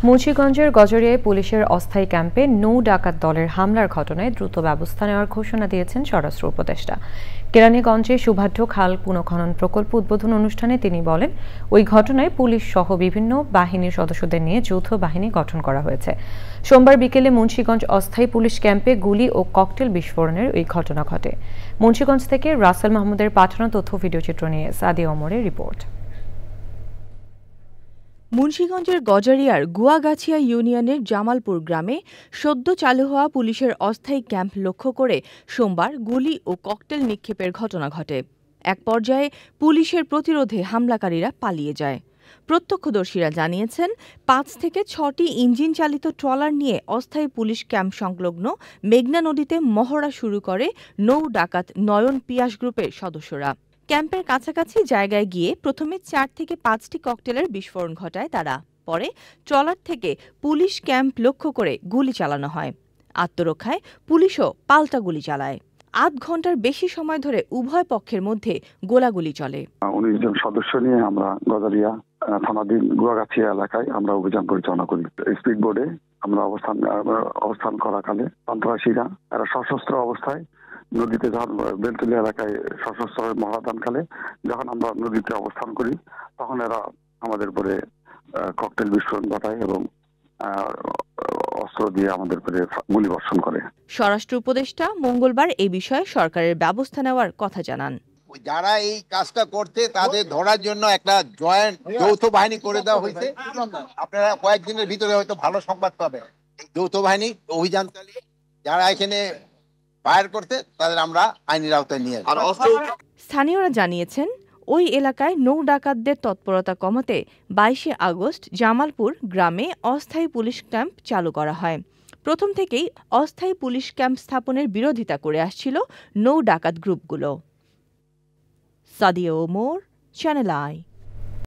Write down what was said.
মুন্সিগঞ্জের গজরিয়ায় পুলিশের অস্থায়ী ক্যাম্পে নৌ ডাকাত দলের হামলার ঘটনায় দ্রুত ব্যবস্থা নেওয়ার ঘোষণা দিয়েছেন স্বরাষ্ট্র উপদেষ্টা। কেরানীগঞ্জে সুভাঢ্য খাল পুনঃখনন প্রকল্প উদ্বোধন অনুষ্ঠানে তিনি বলেন, ওই ঘটনায় পুলিশ সহ বিভিন্ন বাহিনীর সদস্যদের নিয়ে যৌথ বাহিনী গঠন করা হয়েছে। সোমবার বিকেলে মুন্সিগঞ্জ অস্থায়ী পুলিশ ক্যাম্পে গুলি ও ককটেল বিস্ফোরণের ওই ঘটনা ঘটে। মুন্সিগঞ্জ থেকে রাসেল মাহমুদের পাঠানো তথ্য ভিডিওচিত্র নিয়ে সাদিয়া ওমরের রিপোর্ট। মুন্সিগঞ্জের গজারিয়ার গুয়াগাছিয়া ইউনিয়নের জামালপুর গ্রামে সদ্য চালু হওয়া পুলিশের অস্থায়ী ক্যাম্প লক্ষ্য করে সোমবার গুলি ও ককটেল নিক্ষেপের ঘটনা ঘটে। এক পর্যায়ে পুলিশের প্রতিরোধে হামলাকারীরা পালিয়ে যায়। প্রত্যক্ষদর্শীরা জানিয়েছেন, ৫ থেকে ৬টি ইঞ্জিন চালিত ট্রলার নিয়ে অস্থায়ী পুলিশ ক্যাম্প সংলগ্ন মেঘনা নদীতে মহড়া শুরু করে নৌ ডাকাত নয়ন পিয়াস গ্রুপের সদস্যরা। ক্যাম্পের কাছাকাছি জায়গায় গিয়ে প্রথমে ৪ থেকে ৫টি ককটেলের বিস্ফোরণ ঘটায় তারা। পরে ট্রলার থেকে পুলিশ ক্যাম্প লক্ষ্য করে গুলি চালানো হয়। আত্মরক্ষায় পুলিশও পাল্টা গুলি চালায়। আধ ঘন্টার বেশি সময় ধরে উভয় পক্ষের মধ্যে গোলাগুলি চলে। ১৯ জন সদস্য নিয়ে আমরা গজারিয়া থানাধীন গুয়াগাছিয়া এলাকায় আমরা অভিযান পরিচালনা করি। স্পিড বোর্ডে আমরা অবস্থান করাকালে সন্ত্রাসীরা এরা সশস্ত্র অবস্থায় নদীতে বেলতলি এলাকায় সশস্ত্র মহড়াদানকালে যখন আমরা নদীতে অবস্থান করি, তখন এরা আমাদের উপরে ককটেল বিস্ফোরণ ঘটায় এবং অস্ত্র দিয়ে আমাদের উপরে গুলি বর্ষণ করে। স্বরাষ্ট্র উপদেষ্টা মঙ্গলবার এই বিষয়ে সরকারের ব্যবস্থা নেওয়ার কথা জানান। যারা এই কাজটা করতে তাদের ধরার জন্য একটা জয়েন্ট যৌথ বাহিনী করে দেওয়া হয়েছে। আপনারা কয়েকদিনের ভিতরে হয়তো ভালো সংবাদ পাবেন। যৌথ বাহিনী অভিযান চালিয়ে যারা এখানে ফায়ার করতে তাদের আমরা আইনের আওতায় নিয়ে আসব। স্থানীয়রা জানিয়েছেন, ওই এলাকায় নৌ ডাকাতদের তৎপরতা কমাতে ২২শে আগস্ট জামালপুর গ্রামে অস্থায়ী পুলিশ ক্যাম্প চালু করা হয়। প্রথম থেকেই অস্থায়ী পুলিশ ক্যাম্প স্থাপনের বিরোধিতা করে আসছিল নৌ ডাকাত গ্রুপগুলো। Sadia Omar, Channel I.